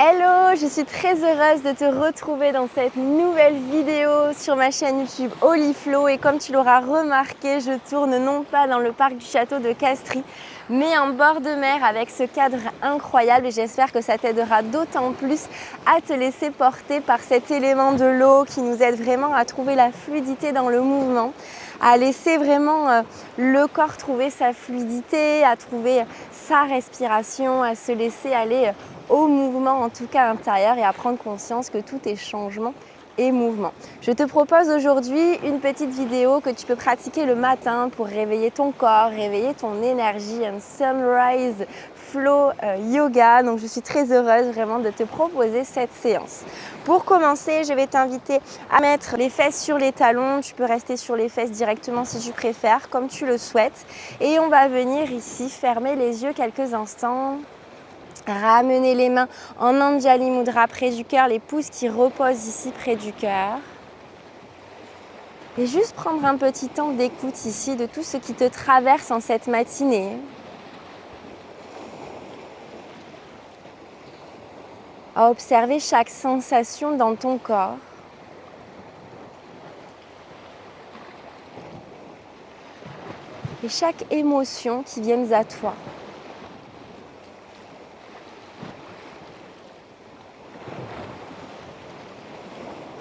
Hello, je suis très heureuse de te retrouver dans cette nouvelle vidéo sur ma chaîne YouTube Oliflow et comme tu l'auras remarqué, je tourne non pas dans le parc du château de Castries, mais en bord de mer avec ce cadre incroyable et j'espère que ça t'aidera d'autant plus à te laisser porter par cet élément de l'eau qui nous aide vraiment à trouver la fluidité dans le mouvement, à laisser vraiment le corps trouver sa fluidité, à trouver sa respiration, à se laisser aller au mouvement en tout cas intérieur et à prendre conscience que tout est changement et mouvement. Je te propose aujourd'hui une petite vidéo que tu peux pratiquer le matin pour réveiller ton corps, réveiller ton énergie, un sunrise flow yoga. Donc je suis très heureuse vraiment de te proposer cette séance. Pour commencer, je vais t'inviter à mettre les fesses sur les talons. Tu peux rester sur les fesses directement si tu préfères, comme tu le souhaites. Et on va venir ici fermer les yeux quelques instants. Ramener les mains en Anjali Mudra près du cœur, les pouces qui reposent ici près du cœur. Et juste prendre un petit temps d'écoute ici de tout ce qui te traverse en cette matinée. À observer chaque sensation dans ton corps. Et chaque émotion qui vient à toi.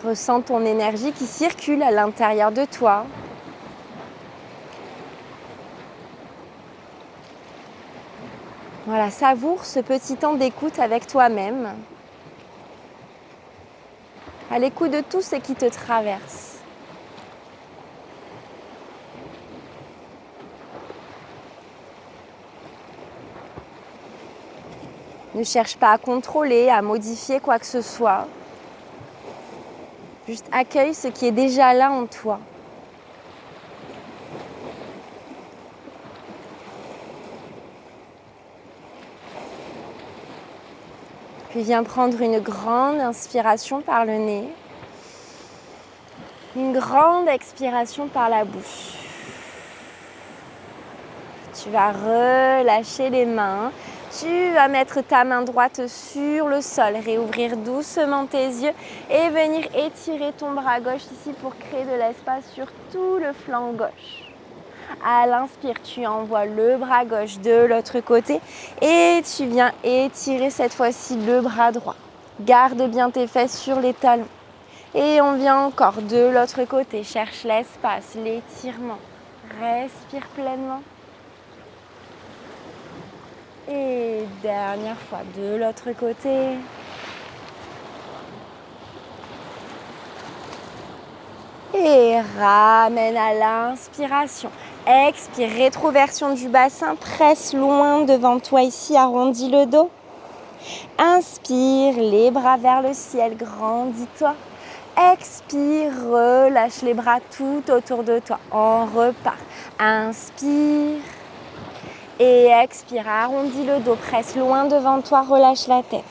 Ressens ton énergie qui circule à l'intérieur de toi. Voilà, savoure ce petit temps d'écoute avec toi-même. À l'écoute de tout ce qui te traverse. Ne cherche pas à contrôler, à modifier quoi que ce soit. Juste accueille ce qui est déjà là en toi. Puis viens prendre une grande inspiration par le nez. Une grande expiration par la bouche. Tu vas relâcher les mains. Tu vas mettre ta main droite sur le sol, réouvrir doucement tes yeux et venir étirer ton bras gauche ici pour créer de l'espace sur tout le flanc gauche. À l'inspire, tu envoies le bras gauche de l'autre côté et tu viens étirer cette fois-ci le bras droit. Garde bien tes fesses sur les talons. Et on vient encore de l'autre côté, cherche l'espace, l'étirement. Respire pleinement. Et dernière fois, de l'autre côté. Et ramène à l'inspiration. Expire, rétroversion du bassin, presse loin devant toi ici, arrondis le dos. Inspire, les bras vers le ciel, grandis-toi. Expire, relâche les bras tout autour de toi. On repart. Inspire. Et expire, arrondis le dos, presse loin devant toi, relâche la tête.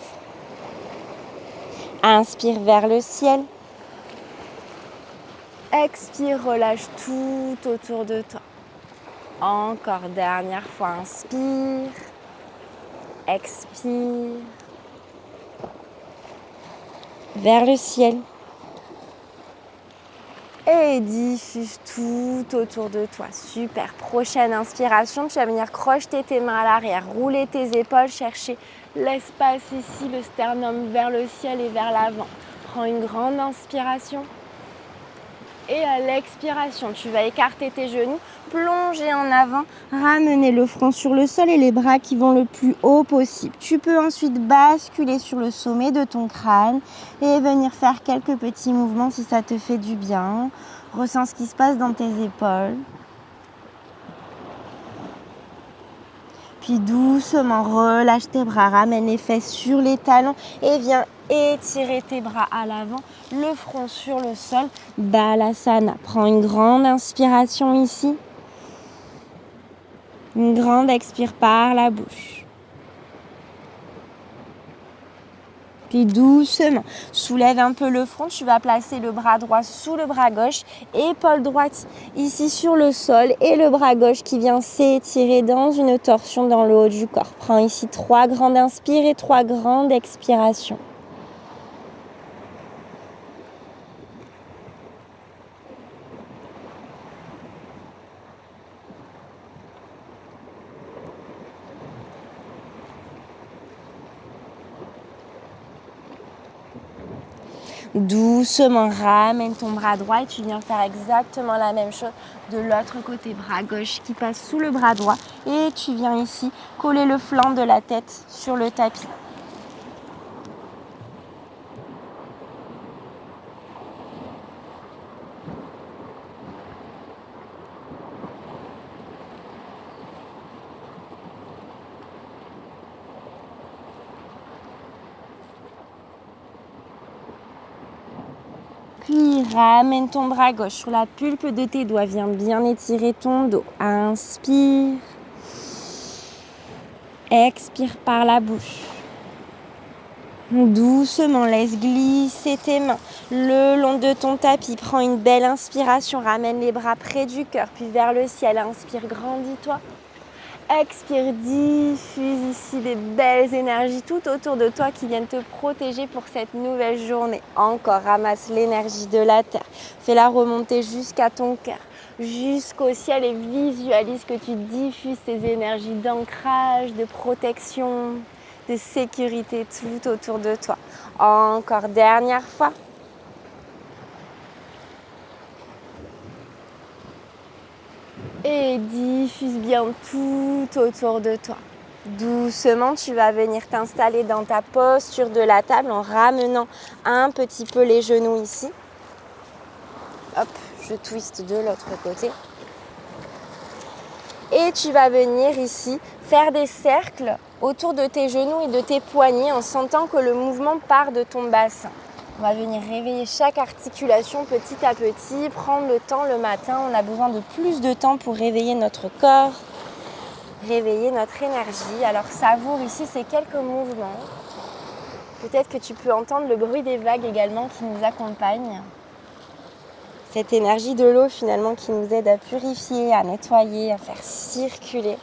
Inspire vers le ciel. Expire, relâche tout autour de toi. Encore, dernière fois, inspire. Expire. Vers le ciel. Et diffuse tout autour de toi. Super. Prochaine inspiration, tu vas venir crocheter tes mains à l'arrière, rouler tes épaules, chercher l'espace ici, le sternum vers le ciel et vers l'avant. Prends une grande inspiration. Et à l'expiration, tu vas écarter tes genoux, plonger en avant, ramener le front sur le sol et les bras qui vont le plus haut possible. Tu peux ensuite basculer sur le sommet de ton crâne et venir faire quelques petits mouvements si ça te fait du bien. Ressens ce qui se passe dans tes épaules. Puis doucement, relâche tes bras, ramène les fesses sur les talons et viens étirer tes bras à l'avant, le front sur le sol, Balasana. Prends une grande inspiration ici, une grande expire par la bouche. Puis doucement, soulève un peu le front, tu vas placer le bras droit sous le bras gauche, épaule droite ici sur le sol et le bras gauche qui vient s'étirer dans une torsion dans le haut du corps. Prends ici 3 grandes inspires et 3 grandes expirations. Doucement, ramène ton bras droit et tu viens faire exactement la même chose de l'autre côté. Bras gauche qui passe sous le bras droit et tu viens ici coller le flanc de la tête sur le tapis. Puis ramène ton bras gauche sur la pulpe de tes doigts. Viens bien étirer ton dos. Inspire. Expire par la bouche. Doucement, laisse glisser tes mains le long de ton tapis. Prends une belle inspiration. Ramène les bras près du cœur, puis vers le ciel. Inspire, grandis-toi. Expire, diffuse ici des belles énergies tout autour de toi qui viennent te protéger pour cette nouvelle journée. Encore, ramasse l'énergie de la terre. Fais-la remonter jusqu'à ton cœur, jusqu'au ciel et visualise que tu diffuses ces énergies d'ancrage, de protection, de sécurité tout autour de toi. Encore, dernière fois. Et diffuse bien tout autour de toi. Doucement, tu vas venir t'installer dans ta posture de la table en ramenant un petit peu les genoux ici. Hop, je twiste de l'autre côté. Et tu vas venir ici faire des cercles autour de tes genoux et de tes poignets en sentant que le mouvement part de ton bassin. On va venir réveiller chaque articulation petit à petit, prendre le temps le matin. On a besoin de plus de temps pour réveiller notre corps, réveiller notre énergie. Alors savoure ici ces quelques mouvements. Peut-être que tu peux entendre le bruit des vagues également qui nous accompagne. Cette énergie de l'eau finalement qui nous aide à purifier, à nettoyer, à faire circuler.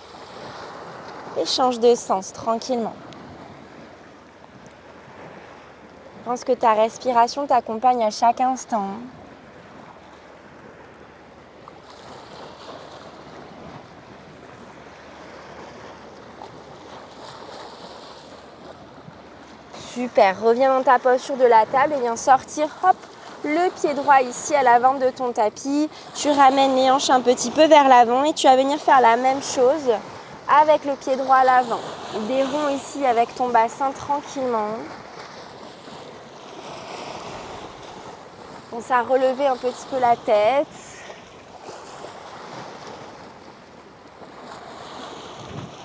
Et change de sens tranquillement. Pense que ta respiration t'accompagne à chaque instant. Super, reviens dans ta posture de la table et viens sortir, hop, le pied droit ici à l'avant de ton tapis. Tu ramènes les hanches un petit peu vers l'avant et tu vas venir faire la même chose avec le pied droit à l'avant. Des ronds ici avec ton bassin tranquillement. Pense à relever un petit peu la tête.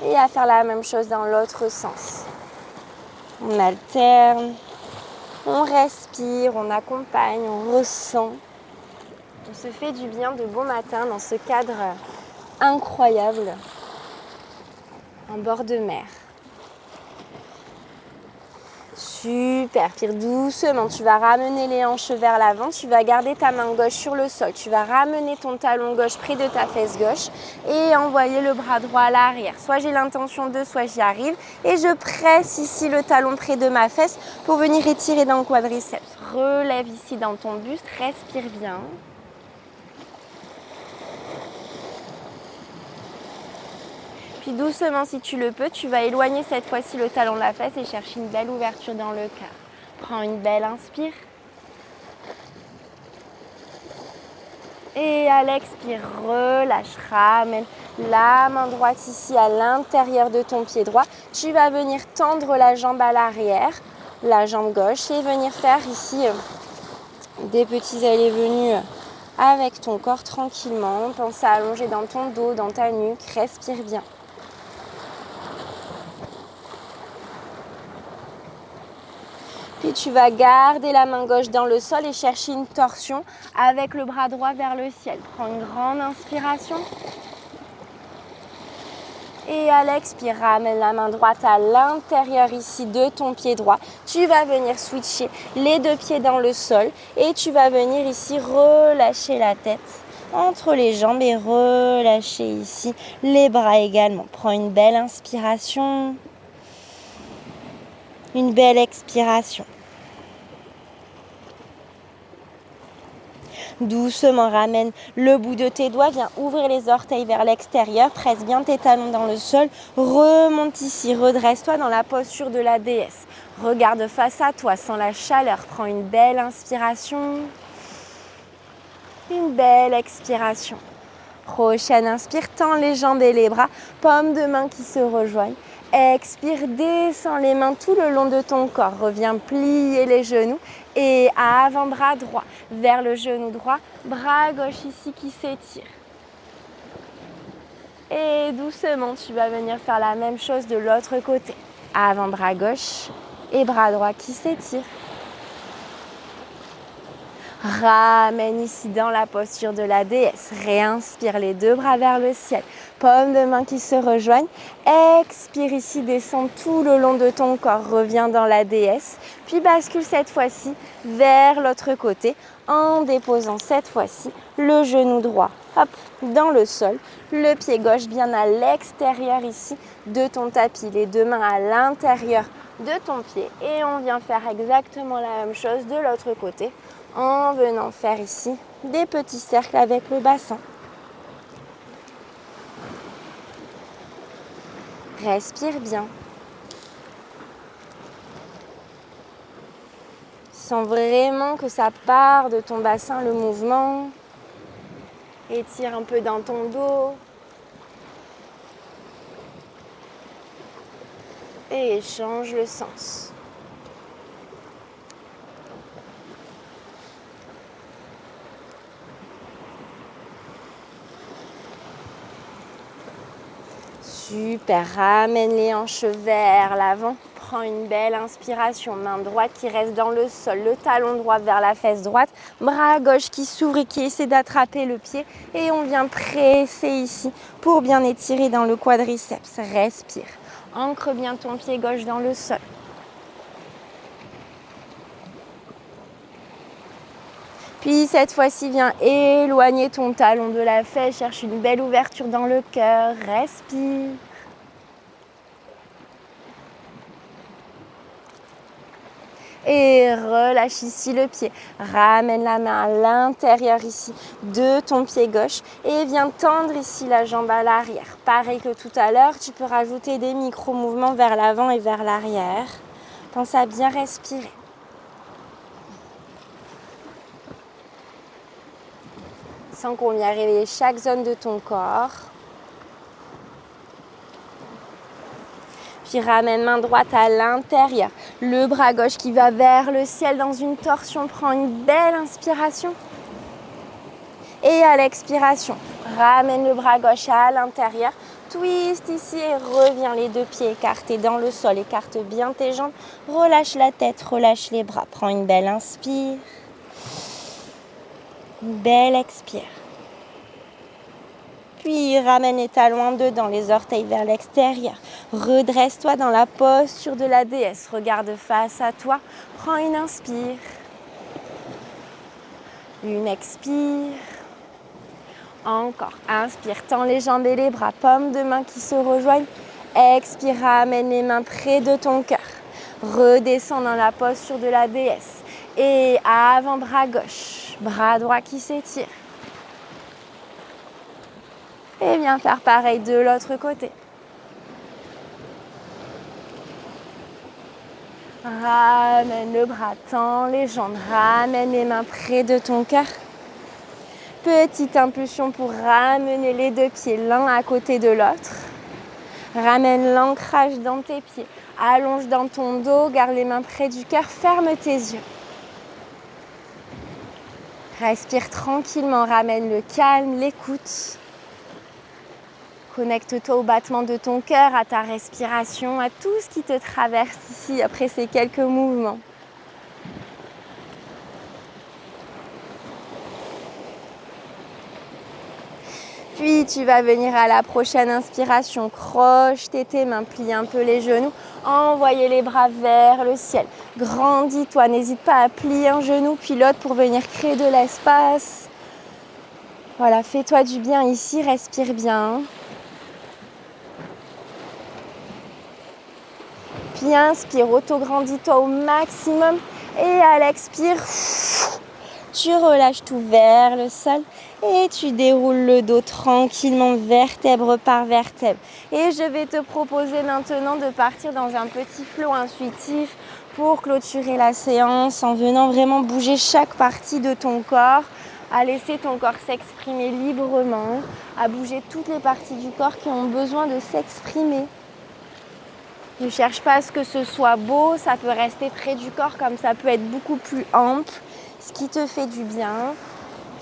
Et à faire la même chose dans l'autre sens. On alterne, on respire, on accompagne, on ressent. On se fait du bien de bon matin dans ce cadre incroyable en bord de mer. Super, tire doucement, tu vas ramener les hanches vers l'avant, tu vas garder ta main gauche sur le sol, tu vas ramener ton talon gauche près de ta fesse gauche et envoyer le bras droit à l'arrière. Soit j'ai l'intention de, soit j'y arrive et je presse ici le talon près de ma fesse pour venir étirer dans le quadriceps. Relève ici dans ton buste, respire bien. Puis doucement, si tu le peux, tu vas éloigner cette fois-ci le talon de la fesse et chercher une belle ouverture dans le cœur. Prends une belle inspire. Et à l'expire, relâche, ramène la main droite ici à l'intérieur de ton pied droit. Tu vas venir tendre la jambe à l'arrière, la jambe gauche et venir faire ici des petits allées et venues avec ton corps tranquillement. Pense à allonger dans ton dos, dans ta nuque, respire bien. Puis tu vas garder la main gauche dans le sol et chercher une torsion avec le bras droit vers le ciel. Prends une grande inspiration. Et à l'expire, ramène la main droite à l'intérieur ici de ton pied droit. Tu vas venir switcher les deux pieds dans le sol et tu vas venir ici relâcher la tête entre les jambes et relâcher ici les bras également. Prends une belle inspiration, une belle expiration. Doucement, ramène le bout de tes doigts, viens ouvrir les orteils vers l'extérieur, presse bien tes talons dans le sol, remonte ici, redresse-toi dans la posture de la déesse. Regarde face à toi, sens la chaleur, prends une belle inspiration, une belle expiration. Prochaine inspire, tends les jambes et les bras, paumes de main qui se rejoignent. Expire, descends les mains tout le long de ton corps. Reviens plier les genoux et avant-bras droit vers le genou droit. Bras gauche ici qui s'étire. Et doucement, tu vas venir faire la même chose de l'autre côté. Avant-bras gauche et bras droit qui s'étire. Ramène ici dans la posture de la déesse. Réinspire les deux bras vers le ciel. Paumes de main qui se rejoignent. Expire ici, descends tout le long de ton corps. Reviens dans la déesse. Puis bascule cette fois-ci vers l'autre côté en déposant cette fois-ci le genou droit dans le sol. Le pied gauche bien à l'extérieur ici de ton tapis. Les deux mains à l'intérieur de ton pied. Et on vient faire exactement la même chose de l'autre côté, en venant faire ici des petits cercles avec le bassin. Respire bien. Sens vraiment que ça part de ton bassin, le mouvement. Étire un peu dans ton dos. Et change le sens. Super, ramène les hanches vers l'avant. Prends une belle inspiration, main droite qui reste dans le sol, le talon droit vers la fesse droite, bras gauche qui s'ouvre et qui essaie d'attraper le pied. Et on vient presser ici pour bien étirer dans le quadriceps. Respire, ancre bien ton pied gauche dans le sol. Puis cette fois-ci, viens éloigner ton talon de la fesse, cherche une belle ouverture dans le cœur, respire. Et relâche ici le pied. Ramène la main à l'intérieur ici de ton pied gauche et viens tendre ici la jambe à l'arrière. Pareil que tout à l'heure, tu peux rajouter des micro-mouvements vers l'avant et vers l'arrière. Pense à bien respirer. Sens qu'on vient réveiller chaque zone de ton corps. Puis ramène main droite à l'intérieur. Le bras gauche qui va vers le ciel dans une torsion. Prends une belle inspiration. Et à l'expiration, ramène le bras gauche à l'intérieur. Twist ici et reviens les deux pieds écartés dans le sol. Écarte bien tes jambes. Relâche la tête, relâche les bras. Prends une belle inspire. Une belle expire. Puis ramène les talons en dedans, les orteils vers l'extérieur. Redresse-toi dans la posture de la déesse. Regarde face à toi. Prends une inspire. Une expire. Encore. Inspire, tends les jambes et les bras. Paumes de main qui se rejoignent. Expire, ramène les mains près de ton cœur. Redescends dans la posture de la déesse. Et avant-bras gauche. Bras droit qui s'étire. Et viens faire pareil de l'autre côté. Ramène le bras, tends les jambes, ramène les mains près de ton cœur. Petite impulsion pour ramener les deux pieds l'un à côté de l'autre. Ramène l'ancrage dans tes pieds, allonge dans ton dos, garde les mains près du cœur, ferme tes yeux. Respire tranquillement, ramène le calme, l'écoute. Connecte-toi au battement de ton cœur, à ta respiration, à tout ce qui te traverse ici après ces quelques mouvements. Puis tu vas venir à la prochaine inspiration, crocheter tes mains, plier un peu les genoux, envoyer les bras vers le ciel. Grandis-toi, n'hésite pas à plier un genou puis l'autre pour venir créer de l'espace. Voilà, fais-toi du bien ici, respire bien. Puis inspire, auto-grandis-toi au maximum. Et à l'expire, tu relâches tout vers le sol et tu déroules le dos tranquillement, vertèbre par vertèbre. Et je vais te proposer maintenant de partir dans un petit flow intuitif pour clôturer la séance en venant vraiment bouger chaque partie de ton corps, à laisser ton corps s'exprimer librement, à bouger toutes les parties du corps qui ont besoin de s'exprimer. Ne cherche pas à ce que ce soit beau, ça peut rester près du corps comme ça peut être beaucoup plus ample, ce qui te fait du bien.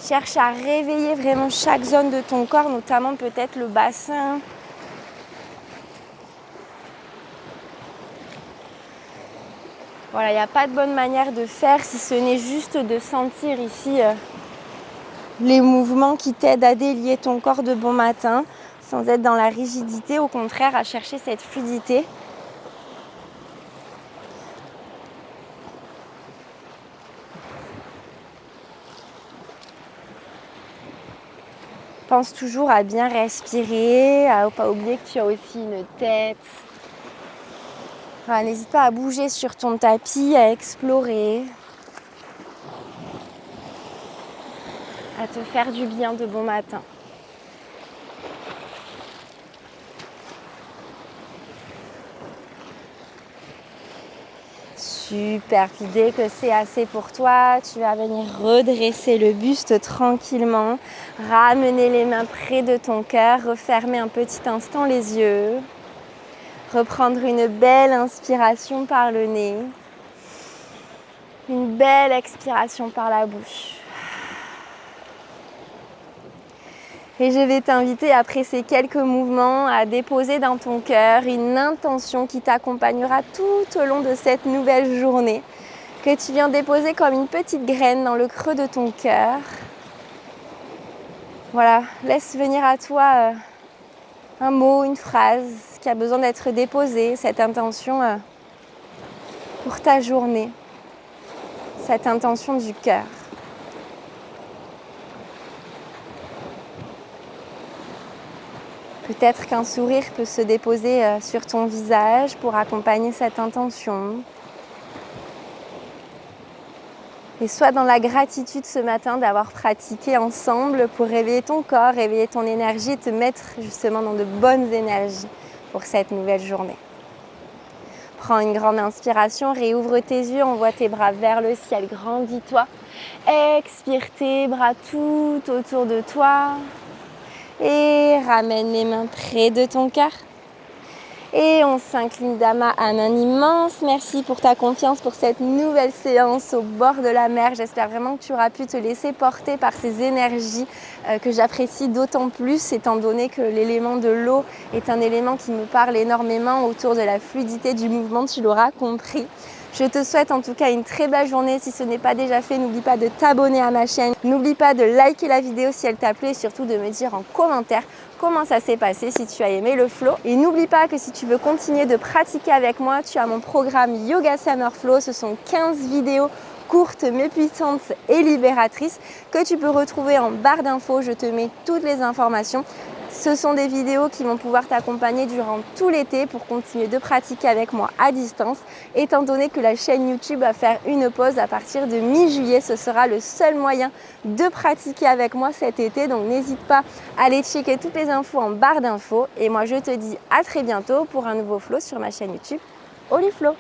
Cherche à réveiller vraiment chaque zone de ton corps, notamment peut-être le bassin. Voilà, il n'y a pas de bonne manière de faire si ce n'est juste de sentir ici les mouvements qui t'aident à délier ton corps de bon matin, sans être dans la rigidité, au contraire à chercher cette fluidité. Pense toujours à bien respirer, à ne pas oublier que tu as aussi une tête. Voilà, n'hésite pas à bouger sur ton tapis, à explorer, à te faire du bien de bon matin. Super, puis dès que c'est assez pour toi, tu vas venir redresser le buste tranquillement, ramener les mains près de ton cœur, refermer un petit instant les yeux, reprendre une belle inspiration par le nez, une belle expiration par la bouche. Et je vais t'inviter après ces quelques mouvements à déposer dans ton cœur une intention qui t'accompagnera tout au long de cette nouvelle journée, que tu viens déposer comme une petite graine dans le creux de ton cœur. Voilà, laisse venir à toi un mot, une phrase qui a besoin d'être déposée, cette intention pour ta journée, cette intention du cœur. Peut-être qu'un sourire peut se déposer sur ton visage pour accompagner cette intention. Et sois dans la gratitude ce matin d'avoir pratiqué ensemble pour réveiller ton corps, réveiller ton énergie et te mettre justement dans de bonnes énergies pour cette nouvelle journée. Prends une grande inspiration, réouvre tes yeux, envoie tes bras vers le ciel, grandis-toi. Expire tes bras tout autour de toi. Et ramène les mains près de ton cœur. Et on s'incline Dhamma un immense merci pour ta confiance pour cette nouvelle séance au bord de la mer. J'espère vraiment que tu auras pu te laisser porter par ces énergies que j'apprécie d'autant plus étant donné que l'élément de l'eau est un élément qui me parle énormément autour de la fluidité du mouvement, tu l'auras compris. Je te souhaite en tout cas une très belle journée. Si ce n'est pas déjà fait, n'oublie pas de t'abonner à ma chaîne. N'oublie pas de liker la vidéo si elle t'a plu et surtout de me dire en commentaire comment ça s'est passé, si tu as aimé le flow. Et n'oublie pas que si tu veux continuer de pratiquer avec moi, tu as mon programme Yoga Summer Flow. Ce sont 15 vidéos courtes mais puissantes et libératrices que tu peux retrouver en barre d'infos. Je te mets toutes les informations. Ce sont des vidéos qui vont pouvoir t'accompagner durant tout l'été pour continuer de pratiquer avec moi à distance. Étant donné que la chaîne YouTube va faire une pause à partir de mi-juillet, ce sera le seul moyen de pratiquer avec moi cet été. Donc n'hésite pas à aller checker toutes les infos en barre d'infos. Et moi je te dis à très bientôt pour un nouveau flow sur ma chaîne YouTube Oliflow.